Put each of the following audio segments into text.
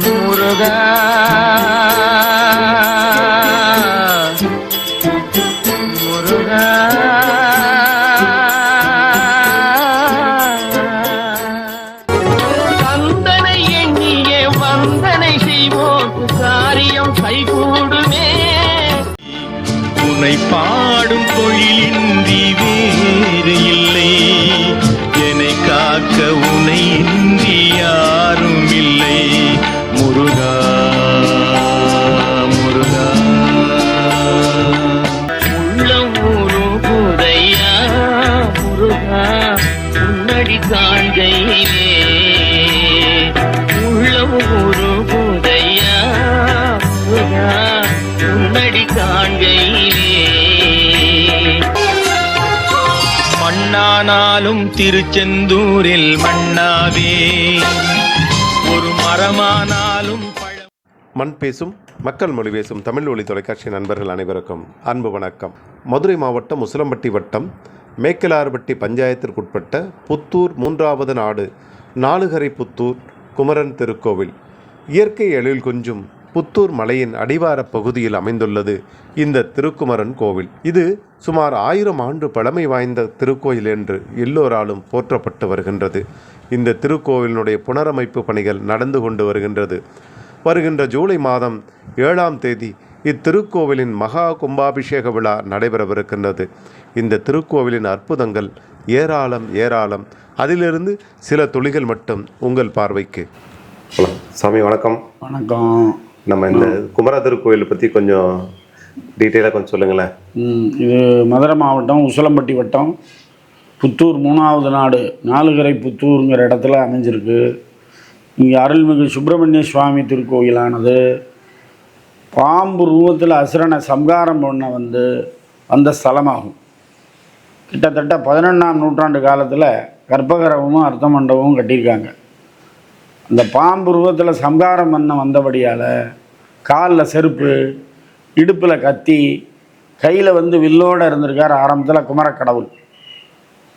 முருகா முருகா வந்தனை எண்ணிய வந்தனை செய்வோம் காரியம் கைகூடுமே. உன்னை பாடும் தொழிலின்றி வேறு இல்லை, என்னை காக்க உன்னை இன்றி யாரும் இல்லை. முருகா முருகா உள்ளம் ஊரு புதையா முருகா உன்னடி காண்கையிலே. உள்ளம் ஊரு புதையா முருகா உன்னடி காண்கையிலே. மண்ணானாலும் திருச்செந்தூரில் மண்ணாவே, ஒரு மரமானாலும் மண் பேசும் மக்கள் மொழி பேசும் தமிழ் ஒலி தொலைக்காட்சி நண்பர்கள் அனைவருக்கும் அன்பு வணக்கம். மதுரை மாவட்டம் உசிலம்பட்டி வட்டம் மேக்கலார்பட்டி பஞ்சாயத்திற்குட்பட்ட புத்தூர் 3வது நாடு நாலுகரை புத்தூர் குமரன் திருக்கோவில் இயற்கை எழில் கொஞ்சும் புத்தூர் மலையின் அடிவார பகுதியில் அமைந்துள்ளது இந்த திருக்குமரன் கோவில். இது சுமார் 1000 ஆண்டு பழமை வாய்ந்த திருக்கோயில் என்று எல்லோராலும் போற்றப்பட்டு வருகின்றது. இந்த திருக்கோவிலினுடைய புனரமைப்பு பணிகள் நடந்து கொண்டு வருகின்றது. வருகின்ற ஜூலை மாதம் 7ஆம் தேதி இத்திருக்கோவிலின் மகா கும்பாபிஷேக விழா நடைபெறவிருக்கின்றது. இந்த திருக்கோவிலின் அற்புதங்கள் ஏராளம் ஏராளம். அதிலிருந்து சில துளிகள் மட்டும் உங்கள் பார்வைக்கு. சாமி வணக்கம். வணக்கம். நம்ம இந்த குமர திருக்கோயிலை பற்றி கொஞ்சம் டீட்டெயிலாக கொஞ்சம் சொல்லுங்களேன். இது மதுரை மாவட்டம் உசிலம்பட்டி வட்டம் புத்தூர் 3வது நாடு நாலுகரை புத்தூருங்கிற இடத்துல அமைஞ்சிருக்கு. இங்கே அருள்மிகு சுப்பிரமணிய சுவாமி திருக்கோயிலானது பாம்பு ரூபத்தில் அசுரனை சம்ஹாரம் பண்ண வந்த ஸ்தலமாகும். கிட்டத்தட்ட 11ஆம் நூற்றாண்டு காலத்தில் கர்ப்பகிரகமும் அர்த்த மண்டபமும் கட்டியிருக்காங்க. அந்த பாம்பு ரூபத்தில் சம்ஹாரம் பண்ண வந்தபடியால் காலில் செருப்பு, இடுப்பில் கத்தி, கையில் வில்லோடு இருந்திருக்கார் ஆரம்பத்தில் குமரக்கடவுள்.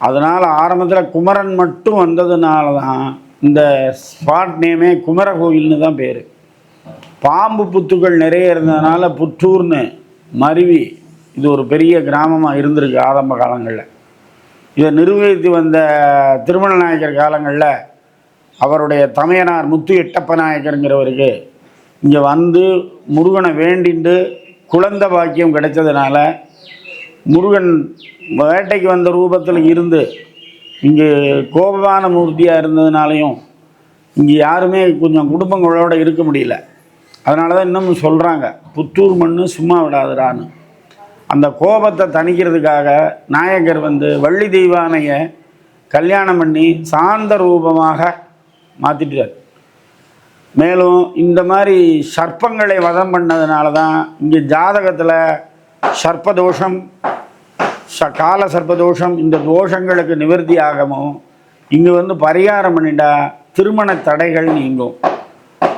அதனால் ஆரம்பத்தில் குமரன் மட்டும் வந்ததுனால தான் இந்த ஸ்பாட் நேமே குமர கோயில்னு தான் பேர். பாம்பு புத்துக்கள் நிறைய இருந்ததுனால புத்தூர்னு மருவி இது ஒரு பெரிய கிராமமாக இருந்திருக்கு ஆரம்ப காலங்களில். இதை நிர்வகித்து வந்த திருமண நாயக்கர் காலங்களில் அவருடைய தமையனார் முத்து எட்டப்ப நாயக்கருங்கிறவருக்கு இங்கே முருகனை வேண்டிண்டு குழந்தை பாக்கியம் கிடைச்சதுனால முருகன் வேட்டைக்கு வந்த ரூபத்தில் இருந்து இங்கே கோபமான மூர்த்தியாக இருந்ததுனாலையும் இங்கே யாருமே கொஞ்சம் குடும்பங்களோடு இருக்க முடியல. அதனால தான் இன்னமும் சொல்கிறாங்க புத்தூர் மண்ணு சும்மா விடாதுடான்னு. அந்த கோபத்தை தணிக்கிறதுக்காக நாயக்கர் வள்ளி தெய்வானையை கல்யாணம் பண்ணி சாந்த ரூபமாக மாற்றிட்டார். மேலும் இந்த மாதிரி சர்ப்பங்களை வதம் பண்ணதுனால தான் இங்கே ஜாதகத்தில் சர்ப்பதோஷம், கால சர்ப்பதோஷம், இந்த தோஷங்களுக்கு நிவர்த்தி ஆகமும் இங்கே பரிகாரம் பண்ணிட்டா திருமண தடைகள் நீங்கும்.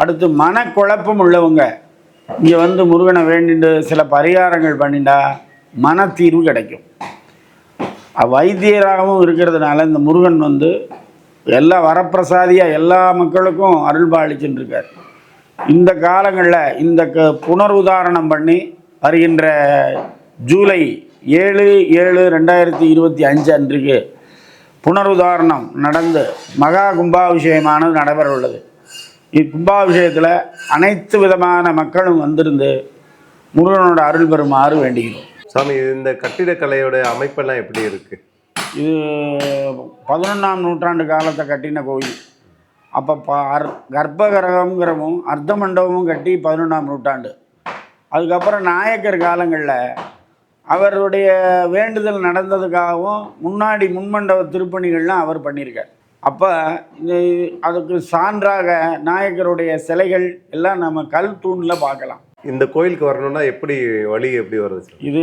அடுத்து மனக்குழப்பம் உள்ளவங்க இங்கே முருகனை வேண்டிட்டு சில பரிகாரங்கள் பண்ணிட்டா மன தீர்வு கிடைக்கும். வைத்தியராகவும் இருக்கிறதுனால இந்த முருகன் எல்லா வரப்பிரசாதியாக எல்லா மக்களுக்கும் அருள்பாலிச்சுட்டு இருக்கார். இந்த காலங்களில் இந்த புனருதாரணம் பண்ணி வருகின்ற ஜூலை 7/7/2025 அன்றைக்கு புனருதாரணம் நடந்து மகா கும்பாபிஷேகமானது நடைபெற உள்ளது. இக்கும்பாபிஷேகத்தில் அனைத்து விதமான மக்களும் வந்திருந்து முருகனோட அருள் பெறுமாறு வேண்டுகிறோம். சாமி, இந்த கட்டிடக்கலையோட அமைப்பெல்லாம் எப்படி இருக்குது? இது 11ஆம் நூற்றாண்டு காலத்தை கட்டின கோயில். அப்போ கர்ப்பகிரகங்கிறவும் அர்த்த மண்டபமும் கட்டி 11ஆம் நூற்றாண்டு. அதுக்கப்புறம் நாயக்கர் காலங்களில் அவருடைய வேண்டுதல் நடந்ததுக்காகவும் முன்னாடி முன்மண்டப திருப்பணிகள்லாம் அவர் பண்ணியிருக்கார். அப்போ அதுக்கு சான்றாக நாயக்கருடைய சிலைகள் எல்லாம் நம்ம கல் தூணில் பார்க்கலாம். இந்த கோயிலுக்கு வரணும்னா எப்படி எப்படி வருது? இது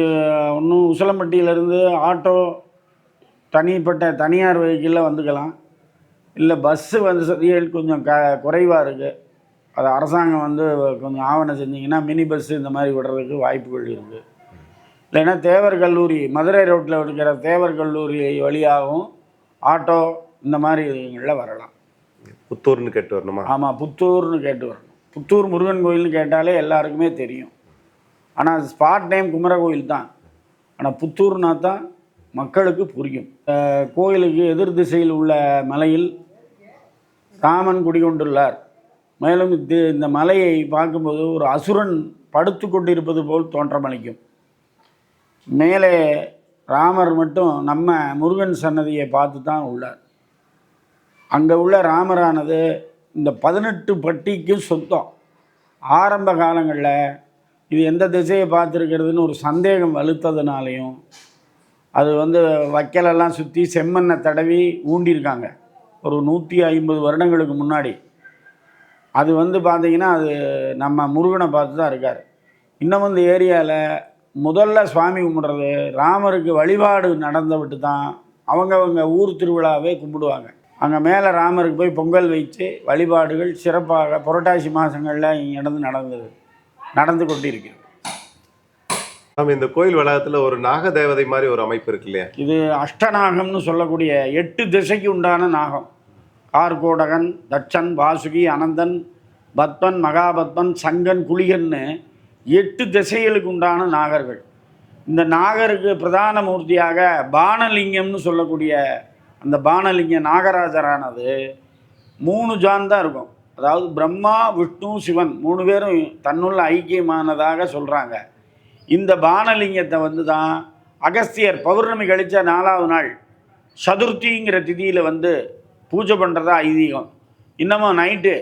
ஒன்றும் உசிலம்பட்டியிலேருந்து ஆட்டோ, தனியார் வெஹிக்கிளில் வந்துக்கலாம். இல்லை பஸ்ஸு வசதிகள் கொஞ்சம் குறைவாக இருக்குது. அது அரசாங்கம் கொஞ்சம் ஆவணம் செஞ்சிங்கன்னா மினி பஸ்ஸு இந்த மாதிரி விடுறதுக்கு வாய்ப்புகள் இருக்குது. இல்லைன்னா தேவர் கல்லூரி மதுரை ரோட்டில் இருக்கிற தேவர் கல்லூரி வழியாகவும் ஆட்டோ இந்த மாதிரி இதுங்களில் வரலாம். புத்தூர்னு கேட்டு வரணுமா? ஆமாம், புத்தூர்னு கேட்டு வரணும். புத்தூர் முருகன் கோயில்னு கேட்டாலே எல்லாருக்குமே தெரியும். ஆனால் அது ஸ்பாட் நேம் குமர கோயில் தான். ஆனால் புத்தூர்னா தான் மக்களுக்கு புரியும். கோயிலுக்கு எதிர் திசையில் உள்ள மலையில் ராமன் குடிகொண்டுள்ளார். மேலும் இந்த மலையை பார்க்கும்போது ஒரு அசுரன் படுத்து கொண்டிருப்பது போல் தோற்றமளிக்கும். மேலே ராமர் மட்டும் நம்ம முருகன் சன்னதியை பார்த்து தான் உள்ளார். அங்கே உள்ள ராமரானது இந்த 18 பட்டிக்கும் சொந்தம். ஆரம்ப காலங்களில் இது எந்த திசையை பார்த்துருக்கிறதுன்னு ஒரு சந்தேகம் வலுத்ததுனாலையும் அது வைக்கலெல்லாம் சுற்றி செம்மண்ணை தடவி ஊண்டியிருக்காங்க ஒரு 150 வருடங்களுக்கு முன்னாடி. அது பார்த்திங்கன்னா அது நம்ம முருகனை பார்த்து தான் இருக்கார். இன்னமும் இந்த ஏரியாவில் முதல்ல சுவாமி கும்பிட்றது ராமருக்கு வழிபாடு நடந்து விட்டு தான் அவங்க ஊர் திருவிழாவே கும்பிடுவாங்க. அங்கே மேலே ராமருக்கு போய் பொங்கல் வைத்து வழிபாடுகள் சிறப்பாக புரட்டாசி மாதங்களில் இங்கே நடந்து கொண்டு இருக்கிறது. நம்ம இந்த கோயில் வளாகத்தில் ஒரு நாக தேவதை மாதிரி ஒரு அமைப்பு இருக்கு இல்லையா? இது அஷ்டநாகம்னு சொல்லக்கூடிய 8 திசைக்கு உண்டான நாகம். கார்கோடகன், தட்சன், வாசுகி, அனந்தன், பத்மன், மகாபத்மன், சங்கன், குளிகன்னு 8 திசைகளுக்கு உண்டான நாகர்கள். இந்த நாகருக்கு பிரதான மூர்த்தியாக பானலிங்கம்னு சொல்லக்கூடிய அந்த பானலிங்க நாகராஜரானது 3 ஜான் தான் இருக்கும். அதாவது பிரம்மா, விஷ்ணு, சிவன் 3 பேரும் தன்னுள்ள ஐக்கியமானதாக சொல்கிறாங்க. இந்த பானலிங்கத்தை தான் அகஸ்தியர் பௌர்ணமி கழித்த 4வது நாள் சதுர்த்திங்கிற திதியில் பூஜை பண்ணுறதா ஐதீகம். இன்னமும் நைட்டு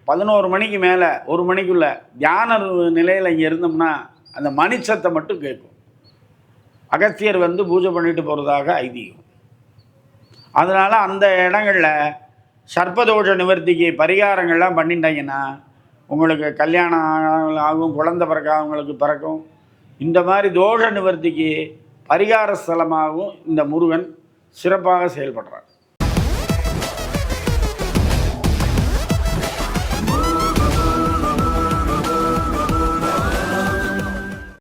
11 மணிக்கு மேலே 1 மணிக்குள்ளே தியான நிலையில் இங்கே இருந்தோம்னா அந்த மணிச்சத்தை மட்டும் கேட்கும். அகஸ்தியர் பூஜை பண்ணிட்டு போகிறதாக ஐதீகம். அதனால் அந்த இடங்களில் சர்ப்பதோஷ நிவர்த்திக்கு பரிகாரங்கள்லாம் பண்ணிட்டாங்கன்னா உங்களுக்கு கல்யாணம் ஆகும், குழந்தை பிறக்காதவங்களுக்கு பிறக்கும். இந்த மாதிரி தோஷ நிவர்த்திக்கு பரிகார ஸ்தலமாகவும் இந்த முருகன் சிறப்பாக செயல்படுறார்.